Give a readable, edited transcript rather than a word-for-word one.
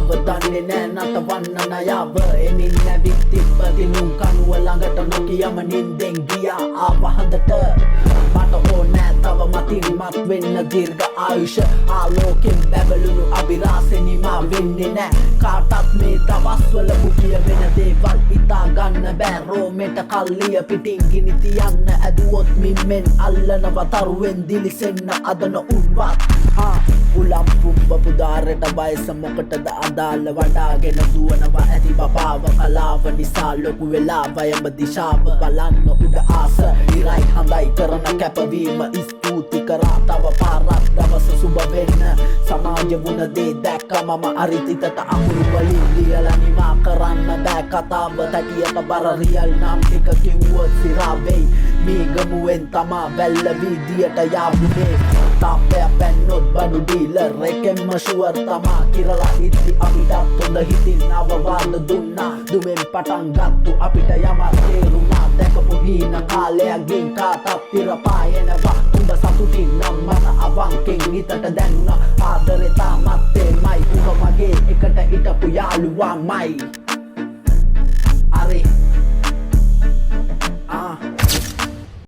ආව දන්නේ නෑ නටවන්න නයව එමින් නැවිත් තිබ්බ දිනුම් කනුව ළඟට නොකියම නින්දෙන් ගියා ආව හඳට මට ඕනෑ තව මතින් මත් වෙන්න දීර්ඝ ආයුෂ ආලෝකෙන් බැබළුණු අභිරහසේ නිමා වෙන්නේ නෑ කාටත් මේ දවස්වල මුකිය වෙන දේවල් හිතා ගන්න බෑ රෝමෙට කල්ලිය පිටින් ගිනි තියන්න ඇදුවොත් මිම්මෙන් අල්ලනව තරුවෙන් දිලිසෙන්න අදන උන්වත් උලම් පුම්බ පුදාරට වයස මොකටද අදාළ වඩාගෙන දුවනවා ඇති බපාව කලාව නිසා ලොකු වෙලා වයඹ දිශාව බලන්න උඩ ආස ඉරයි හඳයි කරන කැපවීම ස්තුති කරා තව පාරක් දවස සුබ වෙන්න සමාජ වුණ දේ දැක්ක මම අරිතිතට අමුරු වලින් ලියලා නිමා කරන්න බෑ කතාව තැටියට බර රියල් නම් එක කිව්වොත් සිරා වෙයි මේ ගමුවෙන් තමා වැල්ල වීදියට යාබුනේ තාපය පැන්නොත් බඩු ඩීලර් එකෙන්ම ෂුවර් තමා කිරලා ඉත්ති අපිටත් හොඳ හිතින් අවවාද දුන්නා දුමෙන් පටන් ගත්තු අපිට යමක් තේරුණා දැකපු හීන කාලයකින් කාටත් පිර පායනවා උඹ සතුටින් නම් මට අවංකෙන් හිතට දැනුණා ආදරේ තාමත් එමයි උඹ මගේ එකට හිටපු යාළුවාමයි